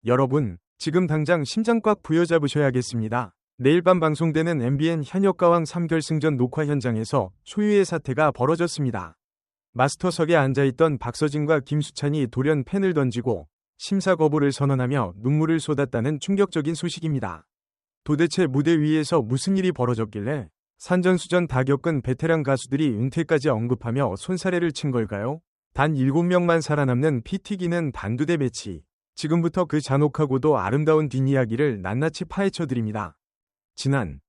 여러분, 지금 당장 심장 꽉 부여잡으셔야겠습니다. 내일 밤 방송되는 MBN 현역가왕 3결승전 녹화 현장에서 초유의 사태가 벌어졌습니다. 마스터석에 앉아있던 박서진과 김수찬이 돌연 펜을 던지고 심사 거부를 선언하며 눈물을 쏟았다는 충격적인 소식입니다. 도대체 무대 위에서 무슨 일이 벌어졌길래 산전수전 다 겪은 베테랑 가수들이 은퇴까지 언급하며 손사래를 친 걸까요? 단 7명만 살아남는 피 튀기는 단두대 매치. 지금부터 그 잔혹하고도 아름다운 뒷이야기를 낱낱이 파헤쳐드립니다.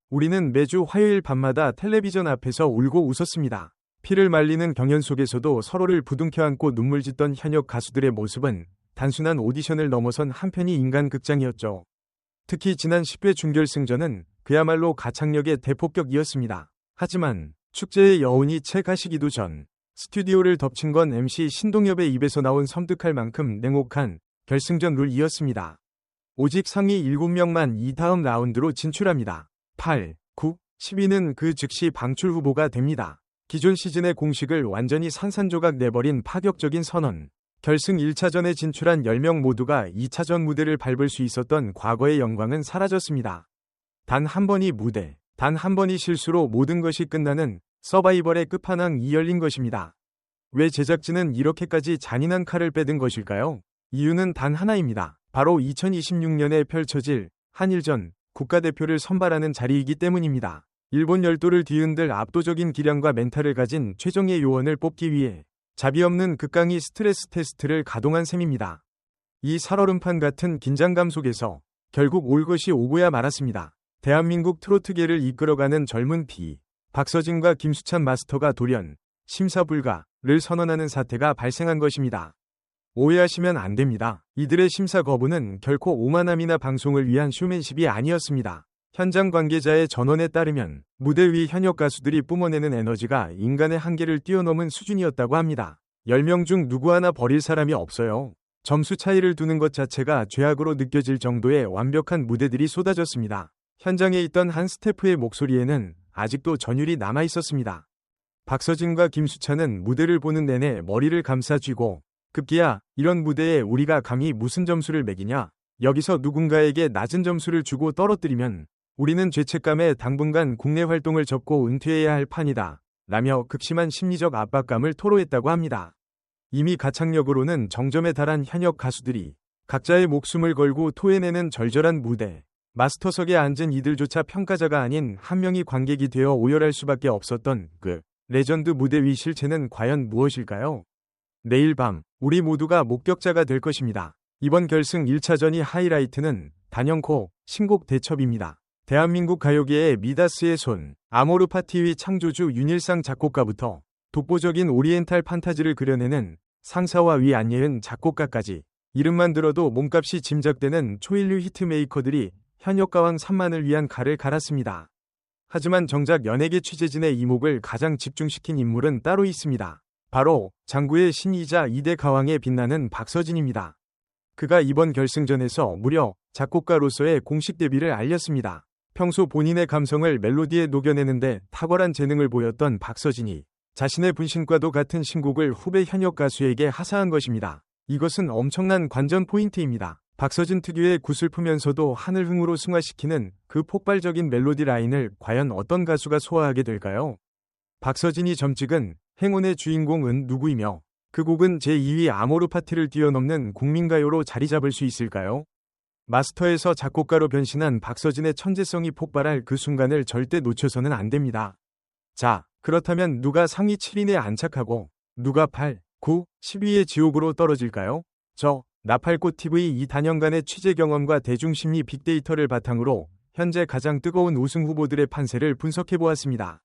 우리는 매주 화요일 밤마다 텔레비전 앞에서 울고 웃었습니다. 피를 말리는 경연 속에서도 서로를 부둥켜 안고 눈물 짓던 현역 가수들의 모습은 단순한 오디션을 넘어선 한편의 인간극장이었죠. 특히 지난 10회 준결승전은 그야말로 가창력의 대폭격이었습니다. 하지만 축제의 여운이 채 가시기도 전 스튜디오를 덮친 건 MC 신동엽의 입에서 나온 섬뜩할 만큼 냉혹한 결승전 룰이었습니다. 오직 상위 7명만 이 다음 라운드로 진출합니다. 8, 9, 10위는 그 즉시 방출 후보가 됩니다. 기존 시즌의 공식을 완전히 산산조각 내버린 파격적인 선언. 결승 1차전에 진출한 10명 모두가 2차전 무대를 밟을 수 있었던 과거의 영광은 사라졌습니다. 단 한 번의 무대, 단 한 번의 실수로 모든 것이 끝나는 서바이벌의 끝판왕이 열린 것입니다. 왜 제작진은 이렇게까지 잔인한 칼을 빼든 것일까요? 이유는 단 하나입니다. 바로 2026년에 펼쳐질 한일전 국가대표를 선발하는 자리이기 때문입니다. 일본 열도를 뒤흔들 압도적인 기량과 멘탈을 가진 최정예 요원을 뽑기 위해 자비 없는 극강의 스트레스 테스트를 가동한 셈입니다. 이 살얼음판 같은 긴장감 속에서 결국 올 것이 오고야 말았습니다. 대한민국 트로트계를 이끌어가는 젊은 피, 박서진과 김수찬 마스터가 돌연 심사 불가를 선언하는 사태가 발생한 것입니다. 오해하시면 안 됩니다. 이들의 심사 거부는 결코 오만함이나 방송을 위한 쇼맨십이 아니었습니다. 현장 관계자의 전원에 따르면 무대 위 현역 가수들이 뿜어내는 에너지가 인간의 한계를 뛰어넘은 수준이었다고 합니다. 10명 중 누구 하나 버릴 사람이 없어요. 점수 차이를 두는 것 자체가 죄악으로 느껴질 정도의 완벽한 무대들이 쏟아졌습니다. 현장에 있던 한 스태프의 목소리에는 아직도 전율이 남아 있었습니다. 박서진과 김수찬은 무대를 보는 내내 머리를 감싸 쥐고 급기야 이런 무대에 우리가 감히 무슨 점수를 매기냐? 여기서 누군가에게 낮은 점수를 주고 떨어뜨리면 우리는 죄책감에 당분간 국내 활동을 접고 은퇴해야 할 판이다. 라며 극심한 심리적 압박감을 토로했다고 합니다. 이미 가창력으로는 정점에 달한 현역 가수들이 각자의 목숨을 걸고 토해내는 절절한 무대. 마스터석에 앉은 이들조차 평가자가 아닌 한 명이 관객이 되어 오열할 수밖에 없었던 그 레전드 무대 위 실체는 과연 무엇일까요? 내일 밤 우리 모두가 목격자가 될 것입니다. 이번 결승 1차전이 하이라이트는 단연코 신곡 대첩입니다. 대한민국 가요계의 미다스의 손, 아모르 파티의 창조주 윤일상 작곡가부터 독보적인 오리엔탈 판타지를 그려내는 상사와 위안예은 작곡가까지 이름만 들어도 몸값이 짐작되는 초일류 히트메이커들이 현역가왕 3만을 위한 칼을 갈았습니다. 하지만 정작 연예계 취재진의 이목을 가장 집중시킨 인물은 따로 있습니다. 바로 장구의 신이자 2대 가왕에 빛나는 박서진입니다. 그가 이번 결승전에서 무려 작곡가로서의 공식 데뷔를 알렸습니다. 평소 본인의 감성을 멜로디에 녹여내는데 탁월한 재능을 보였던 박서진이 자신의 분신과도 같은 신곡을 후배 현역 가수에게 하사한 것입니다. 이것은 엄청난 관전 포인트입니다. 박서진 특유의 구슬프면서도 하늘흥으로 승화시키는 그 폭발적인 멜로디 라인을 과연 어떤 가수가 소화하게 될까요? 박서진이 점찍은 행운의 주인공은 누구이며 그 곡은 제2위 아모르 파티를 뛰어넘는 국민가요로 자리 잡을 수 있을까요? 마스터에서 작곡가로 변신한 박서진의 천재성이 폭발할 그 순간을 절대 놓쳐서는 안 됩니다. 자, 그렇다면 누가 상위 7인에 안착하고 누가 8, 9, 10위의 지옥으로 떨어질까요? 나팔꽃TV 이 단연간의 취재 경험과 대중심리 빅데이터를 바탕으로 현재 가장 뜨거운 우승 후보들의 판세를 분석해보았습니다.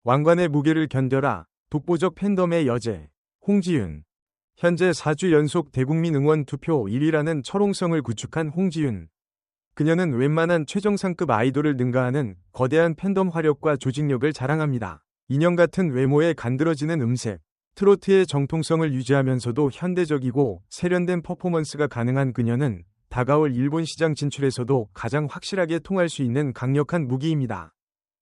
왕관의 무게를 견뎌라. 독보적 팬덤의 여제 홍지윤. 현재 4주 연속 대국민 응원 투표 1위라는 철옹성을 구축한 홍지윤. 그녀는 웬만한 최정상급 아이돌을 능가하는 거대한 팬덤 화력과 조직력을 자랑합니다. 인형 같은 외모에 간드러지는 음색, 트로트의 정통성을 유지하면서도 현대적이고 세련된 퍼포먼스가 가능한 그녀는 다가올 일본 시장 진출에서도 가장 확실하게 통할 수 있는 강력한 무기입니다.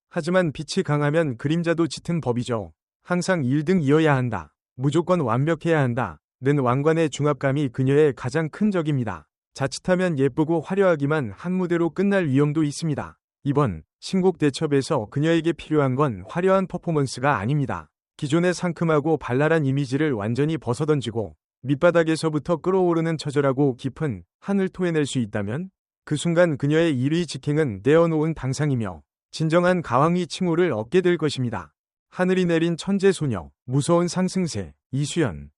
하지만 빛이 강하면 그림자도 짙은 법이죠. 항상 1등이어야 한다. 무조건 완벽해야 한다. 는 왕관의 중압감이 그녀의 가장 큰 적입니다. 자칫하면 예쁘고 화려하기만 한 무대로 끝날 위험도 있습니다. 이번 신곡 대첩에서 그녀에게 필요한 건 화려한 퍼포먼스가 아닙니다. 기존의 상큼하고 발랄한 이미지를 완전히 벗어던지고 밑바닥에서부터 끓어오르는 처절하고 깊은 한을 토해낼 수 있다면 그 순간 그녀의 1위 직행은 떼어놓은 당상이며 진정한 가왕이 칭호를 얻게 될 것입니다. 하늘이 내린 천재 소녀, 무서운 상승세, 이수연.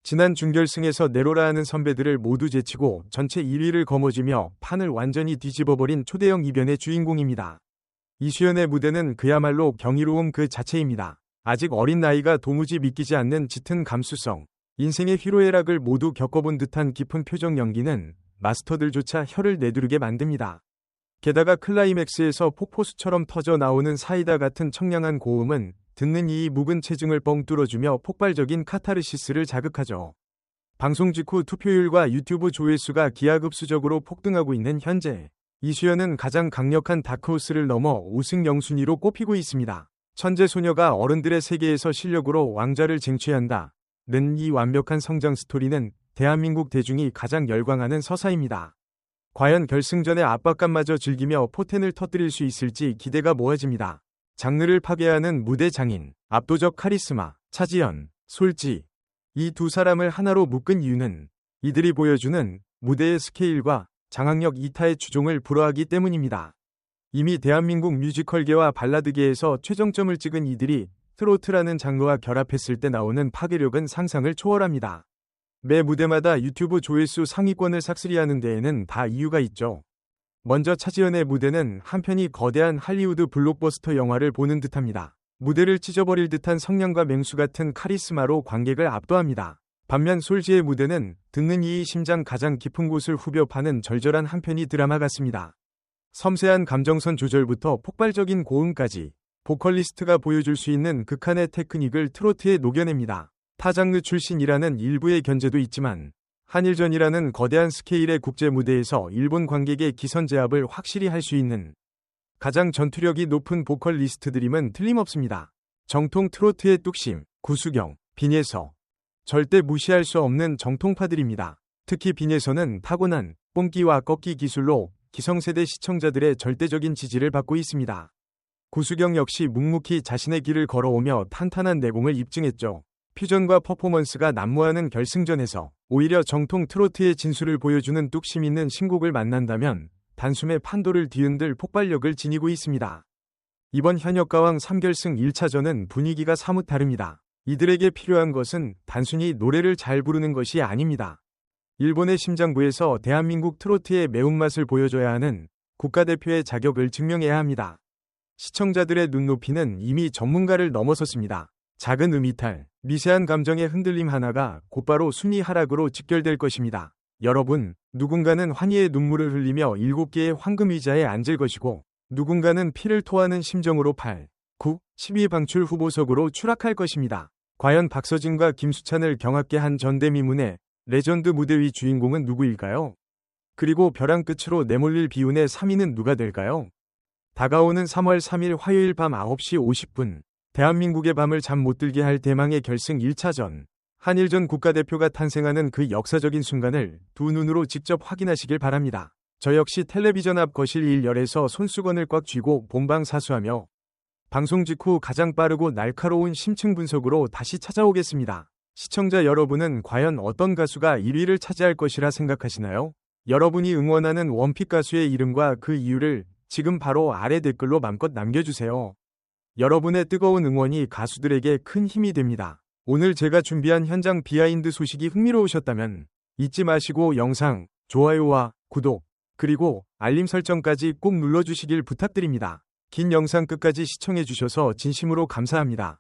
지난 준결승에서 내로라 하는 선배들을 모두 제치고 전체 1위를 거머쥐며 판을 완전히 뒤집어버린 초대형 이변의 주인공입니다. 이수연의 무대는 그야말로 경이로움 그 자체입니다. 아직 어린 나이가 도무지 믿기지 않는 짙은 감수성, 인생의 희로애락을 모두 겪어본 듯한 깊은 표정 연기는 마스터들조차 혀를 내두르게 만듭니다. 게다가 클라이맥스에서 폭포수처럼 터져 나오는 사이다 같은 청량한 고음은 듣는 이 묵은 체증을 뻥 뚫어주며 폭발적인 카타르시스를 자극하죠. 방송 직후 투표율과 유튜브 조회수가 기하급수적으로 폭등하고 있는 현재 이수연은 가장 강력한 다크호스를 넘어 우승 영순위로 꼽히고 있습니다. 천재 소녀가 어른들의 세계에서 실력으로 왕좌를 쟁취한다. 는 이 완벽한 성장 스토리는 대한민국 대중이 가장 열광하는 서사입니다. 과연 결승전의 압박감마저 즐기며 포텐을 터뜨릴 수 있을지 기대가 모아집니다. 장르를 파괴하는 무대 장인, 압도적 카리스마, 차지연, 솔지. 이 두 사람을 하나로 묶은 이유는 이들이 보여주는 무대의 스케일과 장악력 이타의 추종을 불허하기 때문입니다. 이미 대한민국 뮤지컬계와 발라드계에서 최정점을 찍은 이들이 트로트라는 장르와 결합했을 때 나오는 파괴력은 상상을 초월합니다. 매 무대마다 유튜브 조회수 상위권을 삭스리하는 데에는 다 이유가 있죠. 먼저 차지연의 무대는 한편이 거대한 할리우드 블록버스터 영화를 보는 듯합니다. 무대를 찢어버릴 듯한 성량과 맹수 같은 카리스마로 관객을 압도합니다. 반면 솔지의 무대는 듣는 이의 심장 가장 깊은 곳을 후벼 파는 절절한 한편이 드라마 같습니다. 섬세한 감정선 조절부터 폭발적인 고음까지 보컬리스트가 보여줄 수 있는 극한의 테크닉을 트로트에 녹여냅니다. 타 장르 출신이라는 일부의 견제도 있지만 한일전이라는 거대한 스케일의 국제 무대에서 일본 관객의 기선 제압을 확실히 할 수 있는 가장 전투력이 높은 보컬리스트들임은 틀림없습니다. 정통 트로트의 뚝심, 구수경, 빈예서. 절대 무시할 수 없는 정통파들입니다. 특히 빈예서는 타고난 뽕기와 꺾기 기술로 기성세대 시청자들의 절대적인 지지를 받고 있습니다. 구수경 역시 묵묵히 자신의 길을 걸어오며 탄탄한 내공을 입증했죠. 퓨전과 퍼포먼스가 난무하는 결승전에서 오히려 정통 트로트의 진수를 보여주는 뚝심 있는 신곡을 만난다면 단숨에 판도를 뒤흔들 폭발력을 지니고 있습니다. 이번 현역가왕 3결승 1차전은 분위기가 사뭇 다릅니다. 이들에게 필요한 것은 단순히 노래를 잘 부르는 것이 아닙니다. 일본의 심장부에서 대한민국 트로트의 매운맛을 보여줘야 하는 국가대표의 자격을 증명해야 합니다. 시청자들의 눈높이는 이미 전문가를 넘어섰습니다. 작은 음이탈, 미세한 감정의 흔들림 하나가 곧바로 순위 하락으로 직결될 것입니다. 여러분, 누군가는 환희의 눈물을 흘리며 7개의 황금 의자에 앉을 것이고 누군가는 피를 토하는 심정으로 8, 9, 12 방출 후보석으로 추락할 것입니다. 과연 박서진과 김수찬을 경악게 한 전대미문의 레전드 무대 위 주인공은 누구일까요? 그리고 벼랑 끝으로 내몰릴 비운의 3위는 누가 될까요? 다가오는 3월 3일 화요일 밤 9시 50분 대한민국의 밤을 잠 못 들게 할 대망의 결승 1차전 한일전 국가대표가 탄생하는 그 역사적인 순간을 두 눈으로 직접 확인하시길 바랍니다. 저 역시 텔레비전 앞 거실 1열에서 손수건을 꽉 쥐고 본방사수하며 방송 직후 가장 빠르고 날카로운 심층 분석으로 다시 찾아오겠습니다. 시청자 여러분은 과연 어떤 가수가 1위를 차지할 것이라 생각하시나요? 여러분이 응원하는 원픽 가수의 이름과 그 이유를 지금 바로 아래 댓글로 맘껏 남겨주세요. 여러분의 뜨거운 응원이 가수들에게 큰 힘이 됩니다. 오늘 제가 준비한 현장 비하인드 소식이 흥미로우셨다면 잊지 마시고 영상, 좋아요와 구독, 그리고 알림 설정까지 꼭 눌러주시길 부탁드립니다. 긴 영상 끝까지 시청해주셔서 진심으로 감사합니다.